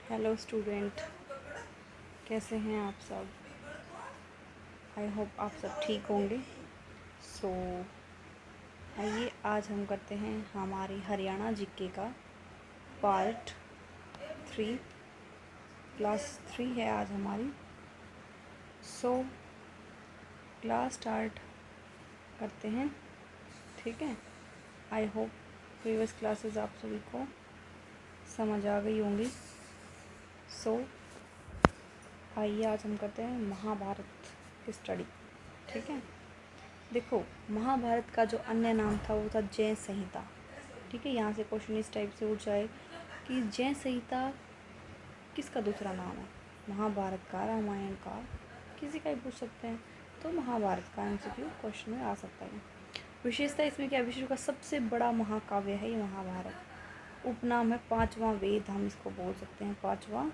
Hello student, कैसे हैं आप सब। आई होप आप सब ठीक होंगे। सो आइए आज हम करते हैं हमारी हरियाणा जीके का पार्ट 3। क्लास 3 है आज हमारी। सो क्लास स्टार्ट करते हैं, ठीक है। आई होप प्रीवियस क्लासेस आप सभी को समझ आ गई होंगी। सो आइए आज हम करते हैं महाभारत की स्टडी, ठीक है। देखो, महाभारत का जो अन्य नाम था वो था जय संहिता, ठीक है। यहाँ से क्वेश्चन इस टाइप से उठ जाए कि जय संहिता किसका दूसरा नाम है, महाभारत का, रामायण का, किसी का भी पूछ सकते हैं। तो महाभारत का एमसीक्यू क्वेश्चन में आ सकता है। विशेषता इसमें क्या, विश्व का सबसे बड़ा महाकाव्य है ये महाभारत। उपनाम है पांचवा वेद, हम इसको बोल सकते हैं। पांचवा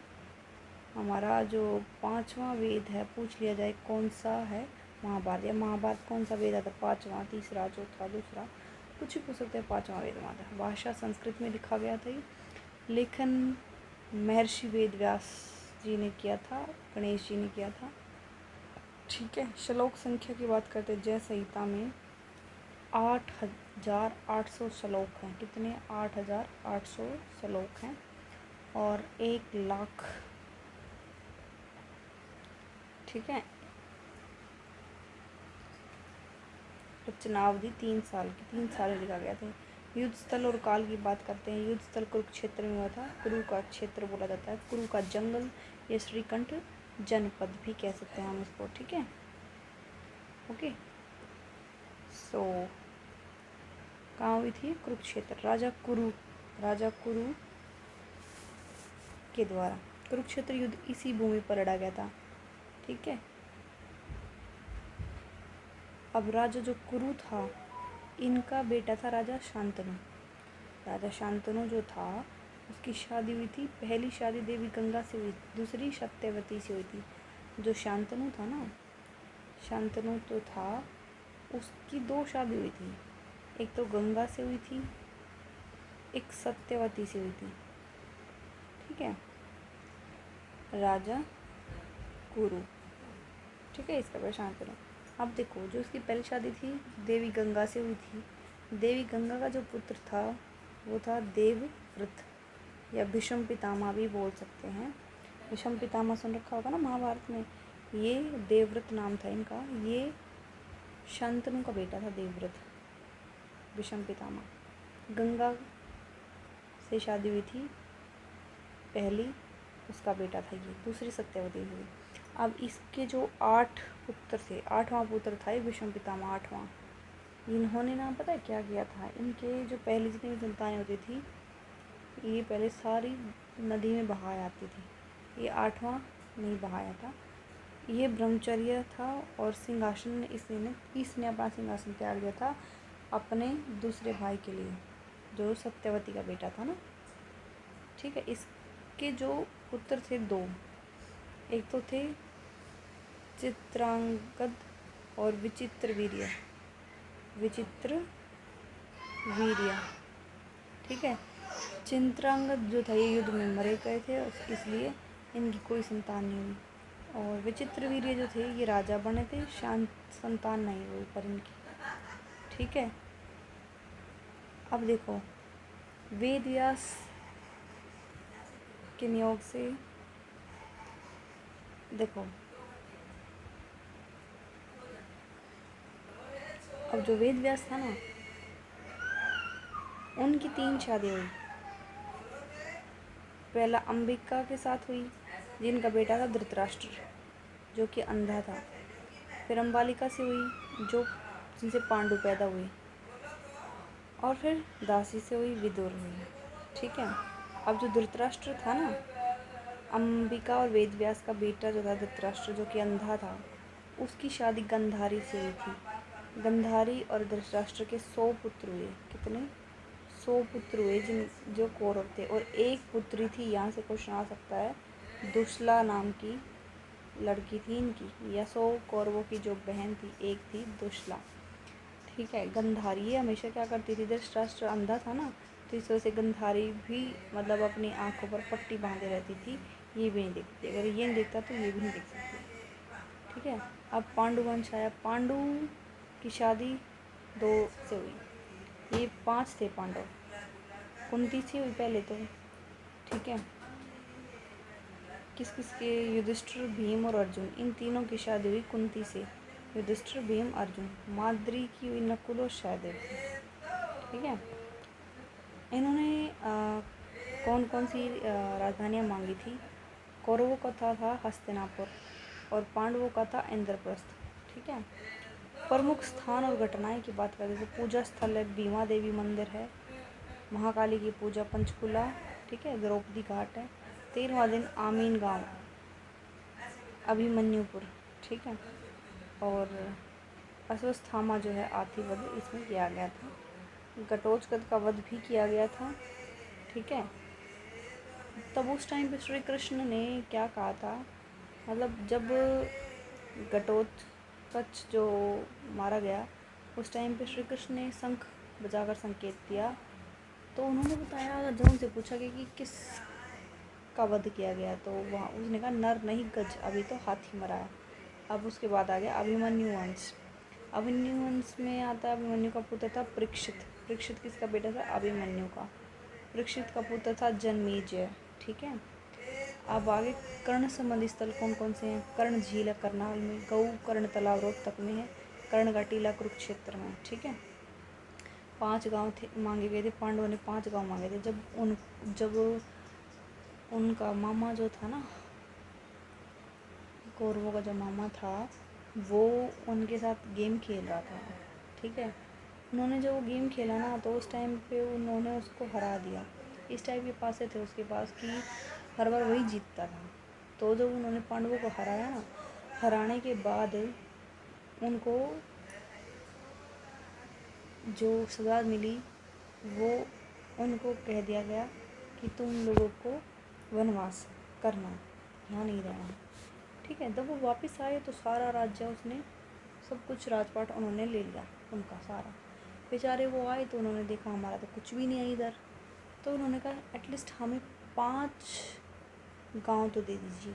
हमारा जो पांचवा वेद है, पूछ लिया जाए कौन सा है, महाभारत। या महाभारत कौन सा वेद आता है, पांचवा, तीसरा, चौथा, दूसरा, कुछ भी पूछ सकते हैं। पांचवा वेद हमारा। भाषा संस्कृत में लिखा गया था ये। लेखन महर्षि वेद व्यास जी ने किया था, गणेश जी ने किया था, ठीक है। श्लोक संख्या की बात करते हैं, जय संहिता में 8,800 श्लोक हैं। कितने? 8,800 श्लोक हैं और 1,00,000, ठीक है। रचनावधि 3 साल की, 3 साल लिखा गया था। युद्ध स्थल और काल की बात करते हैं। युद्ध स्थल कुरुक्षेत्र में हुआ था। कुरु का क्षेत्र बोला जाता है, कुरु का जंगल, या श्रीकंठ जनपद भी कह सकते हैं हम इसको, ठीक है। ओके, सो कहाँ हुई थी? कुरुक्षेत्र। राजा कुरु के द्वारा कुरुक्षेत्र युद्ध इसी भूमि पर लड़ा गया था, ठीक है। अब राजा जो कुरु था, इनका बेटा था राजा शांतनु। राजा शांतनु जो था, उसकी शादी हुई थी। पहली शादी देवी गंगा से हुई, दूसरी सत्यवती से हुई थी। जो शांतनु था ना, शांतनु तो था, उसकी 2 शादी हुई थी। एक तो गंगा से हुई थी, एक सत्यवती से हुई थी, ठीक है। राजा कुरु, ठीक है, इसका बेटा शांतनु। अब देखो, जो उसकी पहली शादी थी देवी गंगा से हुई थी। देवी गंगा का जो पुत्र था वो था देवव्रत, या भीष्म पितामह भी बोल सकते हैं। भीष्म पितामह सुन रखा होगा ना महाभारत में। ये देवव्रत नाम था इनका। ये शांतनु का बेटा था देवव्रत, भीष्म पितामह। गंगा से शादी हुई थी पहली, उसका बेटा था ये। दूसरी सत्यवती हुई। अब इसके जो 8 पुत्र थे, 8वां पुत्र था ये भीष्म पितामह, 8वां। इन्होंने ना पता है क्या किया था, इनके जो पहली जितनी भी संतानें होती थी, ये पहले सारी नदी में बहाया आती थी। ये 8वां नहीं बहाया था। ये ब्रह्मचर्य था और सिंहासन इसने अपना सिंहासन त्याग दिया था अपने दूसरे भाई के लिए, जो सत्यवती का बेटा था ना, ठीक है। इसके जो पुत्र थे 2, एक तो थे चित्रांगद और विचित्रवीर्य, ठीक है। चित्रांगद जो था ये युद्ध में मरे गए थे, इसलिए इनकी कोई संतान नहीं हुई। और विचित्रवीर्य जो थे ये राजा बने थे, संतान नहीं हुई पर इनकी, ठीक है। अब देखो, वेद व्यास के नियोग से देखो, अब जो वेद व्यास था ना, उनकी 3 शादी हुई। पहला अंबिका के साथ हुई, जिनका बेटा था धृतराष्ट्र, जो कि अंधा था। फिर अंबालिका से हुई, जो जिनसे पांडु पैदा हुए। और फिर दासी से हुई, विदुर हुई, ठीक है। अब जो धृतराष्ट्र था ना, अंबिका और वेद व्यास का बेटा जो था धृतराष्ट्र, जो कि अंधा था, उसकी शादी गंधारी से हुई थी। गंधारी और धृतराष्ट्र के 100 पुत्र हुए। कितने? 100 पुत्र हुए, जो कौरव थे। और एक पुत्री थी, यहाँ से क्वेश्चन आ सकता है, दुशला नाम की लड़की थी इनकी, या 100 कौरवों की जो बहन थी, एक थी दुशला, ठीक है। गंधारी ये हमेशा क्या करती थी, धृतराष्ट्र अंधा था ना, तो इस वजह से गंधारी भी मतलब अपनी आंखों पर पट्टी बांधे रहती थी, ये भी नहीं देखती। अगर ये नहीं देखता तो ये भी नहीं देख सकती। ठीक है, अब पांडुवंश आया। पांडु की शादी 2 से हुई। ये 5 थे पांडव, कुंती से हुई पहले तो। ठीक है, किस किस के? युधिष्ठिर, भीम और अर्जुन, इन तीनों की शादी हुई कुंती से। युधिष्ठिर, भीम, अर्जुन। माद्री की हुई नकुल और सहदेव से। ठीक है, इन्होंने कौन कौन सी राजधानियाँ मांगी थी? कौरवों का था हस्तिनापुर और पांडवों का था इंद्रप्रस्थ। ठीक है, प्रमुख स्थान और घटनाएं की बात करें तो पूजा स्थल है भीमा देवी मंदिर है, महाकाली की पूजा पंचकुला। ठीक है, द्रौपदी घाट है। 13वां दिन आमीन गांव, अभिमन्युपुर। ठीक है, और अश्वत्थामा जो है आथी वध इसमें किया गया था। घटोत्कच का वध भी किया गया था। ठीक है, तब उस टाइम पे श्री कृष्ण ने क्या कहा था, मतलब जब घटोत्कच जो मारा गया उस टाइम पे श्री कृष्ण ने शंख बजाकर संकेत दिया। तो उन्होंने बताया, जब उनसे पूछा कि किस का वध किया गया, तो वहाँ उसने कहा नर नहीं गज, अभी तो हाथी मरा है। अब उसके बाद आ गया अभिमन्यु वंश। अभिमन्यु वंश में आता है, अभिमन्यु का पुत्र था परीक्षित। परीक्षित किसका बेटा था? अभिमन्यु का। परीक्षित का पुत्र था जन्मेजय। ठीक है, अब आगे कर्ण संबंधी स्थल कौन कौन से हैं? कर्ण झील है करनाल में, गऊ कर्ण तालाब रोहतक में है, कर्ण का टीला कुरुक्षेत्र में। ठीक है, 5 गांव थे मांगे गए थे, पांडवों ने 5 गांव मांगे थे। जब उनका मामा जो था ना, कौरवों का जो मामा था, वो उनके साथ गेम खेल रहा था। ठीक है, उन्होंने जो गेम खेला ना, तो उस टाइम पे उन्होंने उसको हरा दिया। इस टाइप के पासे थे उसके पास कि हर बार वही जीतता था। तो जब उन्होंने पांडवों को हराया ना, हराने के बाद उनको जो सज़ा मिली वो उनको कह दिया गया कि तुम लोगों को वनवास करना, यहाँ नहीं रहना। ठीक है, जब वो वापस आए तो सारा राज्य उसने, सब कुछ राजपाट उन्होंने ले लिया उनका सारा। बेचारे वो आए तो उन्होंने देखा हमारा तो कुछ भी नहीं है इधर। तो उन्होंने कहा एटलीस्ट हमें 5 गांव तो दे दीजिए।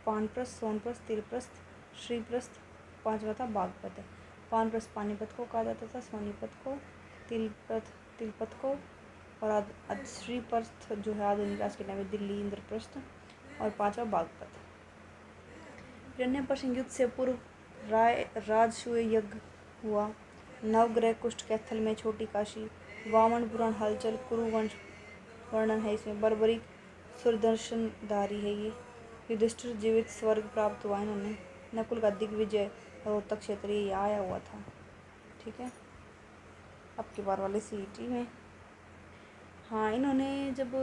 पानप्रस्थ, सोनप्रस्थ, तिलप्रस्थ, श्रीप्रस्थ, 5वां था बागपत। पानप्रस्थ पानीपत को कहा जाता था, सोनीपत को, तिलपत को, और श्रीप्रस्थ जो है आधुनिक आज के टाइम में दिल्ली इंद्रप्रस्थ, और 5वां बागपत। हिरण्यकश्यप युद्ध से पूर्व राजसूय यज्ञ हुआ। नवग्रह कुष्ठ कैथल में, छोटी काशी, वामन पुराण हलचल, कुरुवंश वर्णन है इसमें, बर्बरिक सुदर्शनधारी है ये। युधिष्ठिर जीवित स्वर्ग प्राप्त हुआ इन्होंने। नकुल का दिग्विजय रोहतक क्षेत्र ये आया हुआ था। ठीक है, अब की बार वाले सीईटी में, हाँ, इन्होंने जब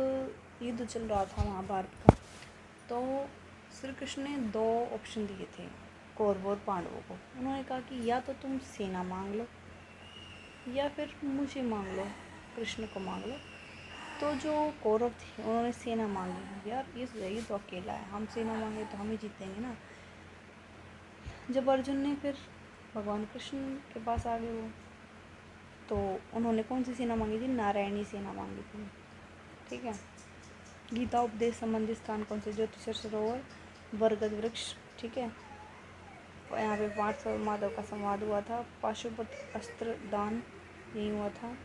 युद्ध चल रहा था महाभारत का, तो श्री कृष्ण ने 2 ऑप्शन दिए थे कौरवों और पांडवों को। उन्होंने कहा कि या तो तुम सेना मांग लो या फिर मुझे मांग लो, कृष्ण को मांग लो। तो जो कौरव थे उन्होंने सेना मांगी। यार ये तो अकेला है, हम सेना मांगे तो हम ही जीतेंगे ना। जब अर्जुन ने फिर भगवान कृष्ण के पास आ गए वो, तो उन्होंने कौन सी सेना मांगी थी? नारायणी सेना मांगी थी। ठीक है, गीता उपदेश संबंधी स्थान कौन से? ज्योतिषर सरोवर, बरगद वृक्ष। ठीक है, यहाँ पे पार्थ और माधव का संवाद हुआ था। पाशुपत अस्त्र दान यही हुआ था।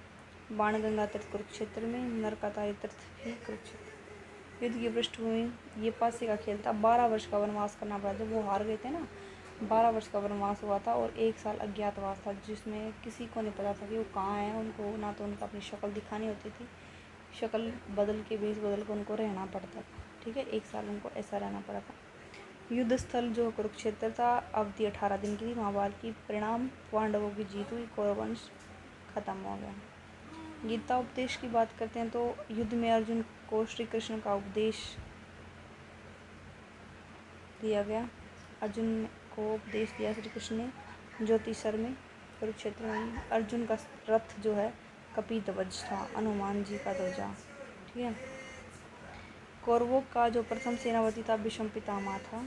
बाणगंगा तीर्थ कुरुक्षेत्र में, नरकाताई तीर्थ भी कुरुक्षेत्र। युद्ध की पृष्ठभूमि, ये पासे का खेल था। 12 वर्ष का वनवास करना पड़ा। जब वो हार गए थे ना, 12 वर्ष का वनवास हुआ था और 1 साल अज्ञातवास था, जिसमें किसी को नहीं पता था कि वो कहाँ है। उनको ना तो उनका अपनी शक्ल दिखानी होती थी, शक्ल बदल के, भेष बदल के उनको रहना पड़ता था। ठीक है, 1 साल उनको ऐसा रहना पड़ा था। युद्ध स्थल जो कुरुक्षेत्र था, अवधि 18 दिन की थी महाभारत की। परिणाम पांडवों की जीत हुई, कौरवंश खत्म हो गया। गीता उपदेश की बात करते हैं तो युद्ध में अर्जुन को श्री कृष्ण का उपदेश दिया गया। अर्जुन को उपदेश दिया श्री कृष्ण ने ज्योतिषर में, कुरुक्षेत्र में। अर्जुन का रथ जो है कपिध्वज था, हनुमान जी का ध्वजा। ठीक है, कौरवों का जो प्रथम सेनापति था भीष्म पितामह था।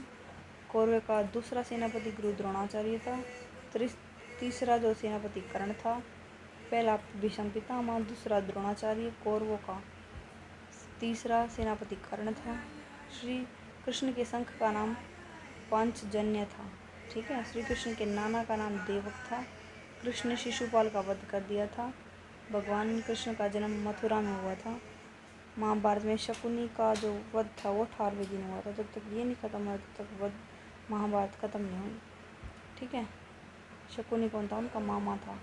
कौरव का दूसरा सेनापति गुरु द्रोणाचार्य था। तीसरा जो सेनापति कर्ण था। पहला भीष्म पितामह, दूसरा द्रोणाचार्य कौरवों का, तीसरा सेनापति कर्ण था। श्री कृष्ण के शंख का नाम पांचजन्य था। ठीक है। श्री कृष्ण के नाना का नाम देवक था। कृष्ण ने शिशुपाल का वध कर दिया था। भगवान कृष्ण का जन्म मथुरा में हुआ था। महाभारत में शकुनी का जो वध था वो 18वें दिन हुआ था। जब तक ये नहीं खत्म हुआ तब तक वध महाभारत खत्म नहीं हुई। ठीक है। शकुनी कौन था? उनका मामा था।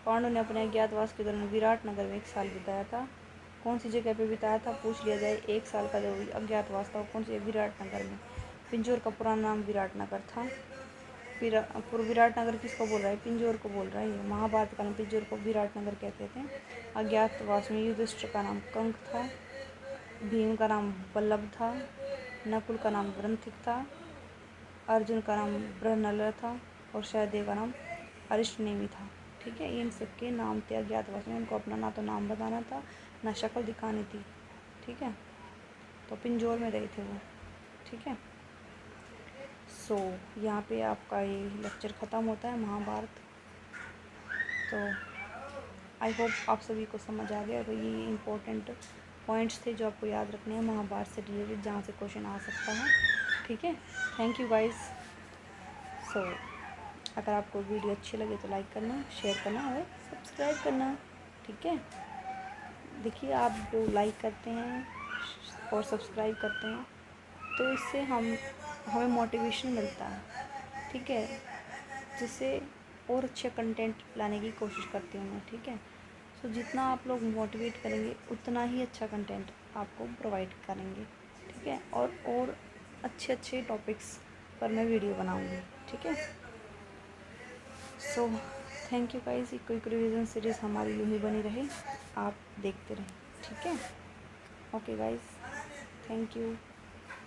पांडु ने अपने अज्ञातवास के दौरान विराट नगर में 1 साल बिताया था। कौन सी जगह पे बिताया था पूछ लिया जाए। 1 साल का जो अज्ञातवास था वो कौन से? विराट नगर में। पिंजौर का पुराना नाम विराट नगर था। विराट नगर किसको बोल रहा है? पिंजौर को बोल रहा है। ये महाभारत काल में पिंजौर को विराट नगर कहते थे। अज्ञातवास में युधिष्ठिर का नाम कंक था। भीम का नाम बल्लभ था। नकुल का नाम ग्रंथिक था। अर्जुन का नाम बृहनल था। और सहदेव का नाम अरिष्टनेमी था। ठीक है। इन सबके नाम थे अज्ञातवास में। उनको अपना ना तो नाम बताना था ना शक्ल दिखानी थी। ठीक है। तो पिंजौर में रहे थे वो। ठीक है। सो यहाँ पे आपका ये लेक्चर ख़त्म होता है महाभारत। तो आई होप आप सभी को समझ आ गया। तो ये इम्पोर्टेंट पॉइंट्स थे जो आपको याद रखने हैं महाभारत से रिलेटेड, जहाँ से क्वेश्चन आ सकता है। ठीक है। Thank you guys. सो अगर आपको वीडियो अच्छी लगे तो लाइक करना, शेयर करना और सब्सक्राइब करना। ठीक है। देखिए, आप जो लाइक करते हैं और सब्सक्राइब करते हैं तो इससे हमें मोटिवेशन मिलता है। ठीक है। जिससे और अच्छे कंटेंट लाने की कोशिश करती हूँ मैं। ठीक है। सो जितना आप लोग मोटिवेट करेंगे उतना ही अच्छा कंटेंट आपको प्रोवाइड करेंगे। ठीक है। और अच्छे अच्छे टॉपिक्स पर मैं वीडियो बनाऊँगी। ठीक है। So thank you guys. Quick revision series हमारी यूँ ही बनी रहे, आप देखते रहें। ठीक है। Okay guys, thank you.